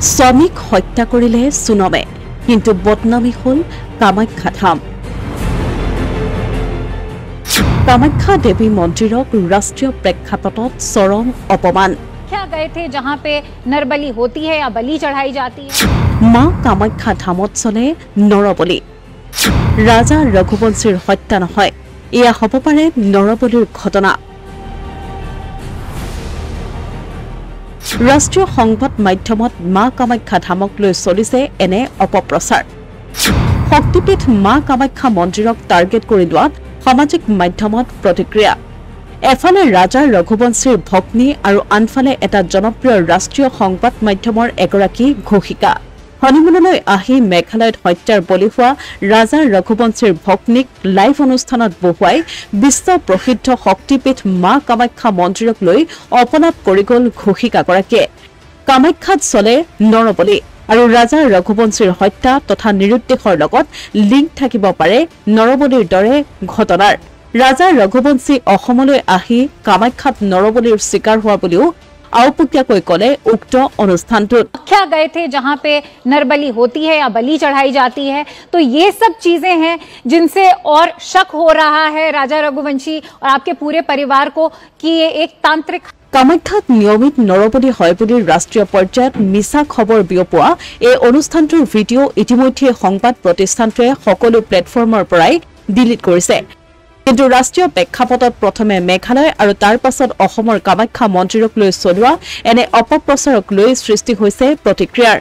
স্বামীক হত্যা কৰিলে সুনমে কিন্তু বদনামী হল কামাখ্যা ধাম कामाख्या देवी मंदिरक राष्ट्रीय प्रेक्षापटत चरम अपमान क्या गए थे जहां पे नरबली होती है या बलि चढ़ाई जाती है मां कामाख्या धामत चले नरबली राजा रघुवंशीर हत्या नहय एया हब पारे नरबलिर घटना राष्ट्रीय संबाद माध्यमत मां कामाख्या धामक লৈ চলিছে এনে অপপ্ৰচাৰ শক্তিপীঠ मां कामाख्या मंदिरक टार्गेट কৰি লোৱাত সামাজিক মাধ্যমত প্ৰতিক্ৰিয়া এফালে ৰাজা ৰঘুবংশীৰ ভগ্নী আৰু আনফালে এটা জনপ্ৰিয় ৰাষ্ট্ৰীয় সংবাদ মাধ্যমৰ এগৰাকী ঘোষিকা হনিমুনলৈ আহি মেঘালয়ত হত্যাৰ বলি হোৱা ৰাজা ৰঘুবংশীৰ ভগ্নীক লাইভ অনুষ্ঠানত বহুৱাই বিশ্ব প্ৰসিদ্ধ শক্তিপীঠ মা কামাখ্যা মন্দিৰক লৈ অপলাপ কৰি গল ঘোষিকাগৰাকীয়ে কামাখ্যাত চলে নৰবলি আৰু ৰাজা ৰঘুবংশীৰ হত্যা তথা নিৰুদ্দেশৰ লগত লিংক থাকিব পাৰে নৰবলিৰ দৰে ঘটনাৰ ৰাজা ৰঘুবংশী অসমলৈ আহি কামাখ্যাত নৰবলিৰ শিকাৰ হোৱা বুলিও আউপুকিয়াকৈ কলে উক্ত অনুষ্ঠানটোত क्या गए थे जहां पे नरबली होती है या बलि चढ़ाई जाती है तो ये सब चीजें हैं जिनसे और शक हो रहा है राजा रघुवंशी और आपके पूरे परिवार को कि ये एक तांत्रिक কামাখ্যাত নিয়মিত নৰবলি হয় বুলি ৰাষ্ট্ৰীয় পৰ্যায়ত মিছা খবৰ বিয়পোৱা এই অনুষ্ঠানটোৰ ভিডিঅ' ইতিমধ্যে সংবাদ প্ৰতিষ্ঠানটোৱে সকলো প্লেটফৰ্মৰ পৰাই ডিলিট কৰিছে কিন্তু ৰাষ্ট্ৰীয় প্ৰেক্ষাপটত প্ৰথমে মেঘালয় আৰু তাৰ পাছত অসমৰ কামাখ্যা মন্দিৰক লৈ চলোৱা এনে অপপ্ৰচাৰক লৈ সৃষ্টি হৈছে প্ৰতিক্ৰিয়াৰ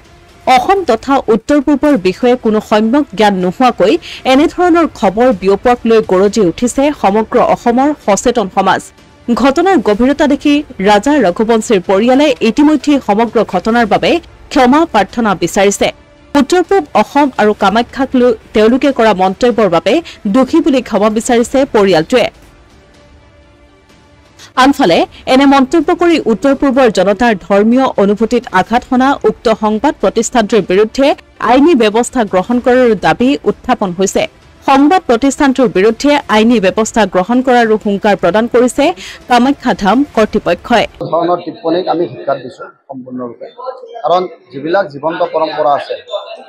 অসম তথা উত্তৰ পূৰ্বৰ বিষয়ে কোনো সম্যক জ্ঞান নোহোৱাকৈ এনে ধৰণৰ খবৰ বিয়পোৱাক লৈ গৰজি উঠিছে সমগ্ৰ অসমৰ সচেতন সমাজ ঘটনাৰ গভীৰতা দেখি ৰাজা ৰঘুবংশীৰ পৰিয়ালে ইতিমধ্যে সমগ্ৰ ঘটনাৰ বাবে ক্ষমা প্ৰাৰ্থনা বিচাৰিছে উত্তৰ পূব অসম আৰু কামাখ্যাক লৈ তেওঁলোকে কৰা মন্তব্যৰ বাবে দুখী বুলি ক্ষমা বিচাৰিছে পৰিয়ালটোৱে আনফালে এনে মন্তব্য কৰি উত্তৰ পূৰ্বৰ জনতাৰ ধৰ্মীয় অনুভূতিত আঘাত হনা উক্ত সংবাদ প্ৰতিষ্ঠানটোৰ বিৰুদ্ধে আইনী ব্যৱস্থা গ্ৰহণ কৰাৰ দাবী উত্থাপন হৈছে সংবাদ প্ৰতিষ্ঠানটোৰ বিৰুদ্ধে আইনী ব্যৱস্থা গ্ৰহণ কৰাৰ হুংকাৰ প্ৰদান কৰিছে কামাখ্যা ধাম কৰ্তৃপক্ষই ধৰণৰ টিপ্পনীক আমি ধিক্কাৰ দিছো সম্পূৰ্ণৰূপে কাৰণ যিবিলাক জীৱন্ত পৰম্পৰা আছে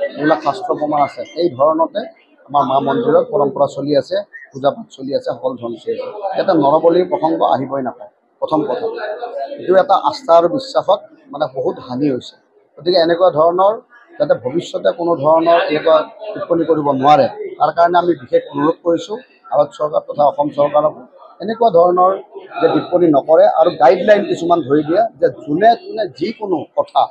যিবিলাক শাস্ত্ৰ প্ৰমাণ আছে এই ধৰণতে আমাৰ মা মন্দিৰত পৰম্পৰা চলি আছে পূজা পাঠ চলি আছে সকলো ধৰণৰ চলি আছে এটা নৰবলিৰ প্ৰসংগ আহিবই নাপায় প্ৰথম কথা এইটো এটা আস্থা আৰু বিশ্বাসত মানে বহুত হানি হৈছে গতিকে এনেকুৱা ধৰণৰ যাতে ভৱিষ্যতে কোনো ধৰণৰ এনেকুৱা টিপ্পনী কৰিব নোৱাৰে তাৰ কাৰণে আমি বিশেষ অনুৰোধ কৰিছোঁ ভাৰত চৰকাৰ তথা অসম চৰকাৰক এনেকুৱা ধৰণৰ যে টিপ্পনী নকৰে আৰু গাইডলাইন কিছুমান ধৰি দিয়ে যে যোনে যোনে যিকোনো কথা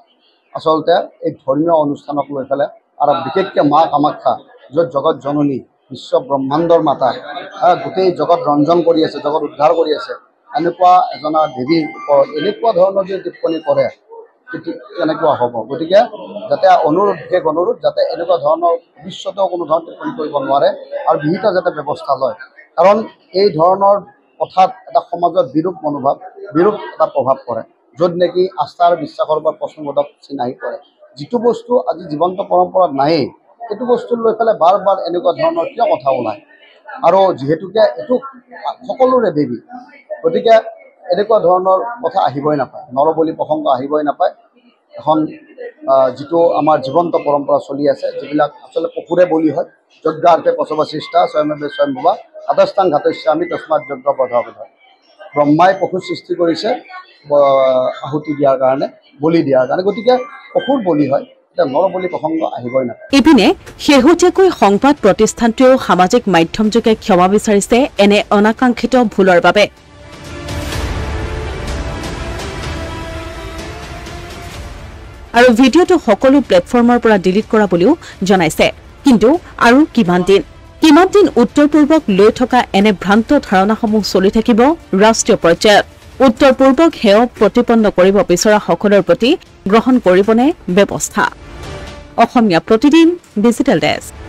আচলতে এই ধৰ্মীয় অনুষ্ঠানক লৈ পেলাই আৰু বিশেষকৈ মা কামাখ্যা য'ত জগত জননী বিশ্ব ব্ৰহ্মাণ্ডৰ মাতা গোটেই জগত ৰঞ্জন কৰি আছে জগত উদ্ধাৰ কৰি আছে এনেকুৱা এজনা দেৱীৰ ওপৰত এনেকুৱা ধৰণৰ যে টিপ্পনী কৰে কেনেকুৱা হ'ব গতিকে যাতে বিশেষ অনুৰোধ যাতে এনেকুৱা ধৰণৰ ভৱিষ্যতেও কোনো ধৰণৰ টিপ্পনী কৰিব নোৱাৰে আৰু বিহিত যাতে ব্যৱস্থা লয় কাৰণ এই ধৰণৰ কথাত এটা সমাজত বিৰূপ মনোভাৱ বিৰূপ এটা প্ৰভাৱ পৰে য'ত নেকি আস্থা আৰু বিশ্বাসৰ ওপৰত প্ৰশ্নবোধক চিন আহি পৰে যিটো বস্তু আজি জীৱন্ত পৰম্পৰাত নায়েই সেইটো বস্তু লৈ পেলাই বাৰ বাৰ এনেকুৱা ধৰণৰ কিয় কথা ওলায় আৰু যিহেতুকে এইটো সকলোৰে দেৱী গতিকে এনেকুৱা ধৰণৰ কথা আহিবই নাপায় নৰবলি প্ৰসংগ আহিবই নাপায় এখন যিটো আমাৰ জীৱন্ত পৰম্পৰা চলি আছে যিবিলাক আচলতে পশুৰে বলি হয় যজ্ঞাৰ্থে পশৱ সৃষ্টা স্বয়ংভৱে স্বয়ংভুৱা আদস্থান ঘাতস্যামি তস্মাৎ যজ্ঞ বধাবধ ব্ৰহ্মাই পশু সৃষ্টি কৰিছে আহুতি দিয়াৰ কাৰণে বলি দিয়াৰ কাৰণে গতিকে পশুৰ বলি হয় নৰবলি প্ৰসংগ আহিবই নাপায় ইপিনে শেহতীয়াকৈ সংবাদ প্ৰতিষ্ঠানটোৱেও সামাজিক মাধ্যমযোগে ক্ষমা বিচাৰিছে এনে অনাকাংক্ষিত ভুলৰ বাবে আৰু ভিডিঅ'টো সকলো প্লেটফৰ্মৰ পৰা ডিলিট কৰা বুলিও জনাইছে কিন্তু আৰু কিমান দিন উত্তৰ পূৰ্বক লৈ থকা এনে ভ্ৰান্ত ধাৰণাসমূহ চলি থাকিব ৰাষ্ট্ৰীয় পৰ্যায়ত উত্তৰ পূৰ্বক হেয় প্ৰতিপন্ন কৰিব বিচৰা সকলৰ প্ৰতি গ্ৰহণ কৰিবনে ব্যৱস্থা অসমীয়া প্ৰতিদিন ডিজিটেল ডেস্ক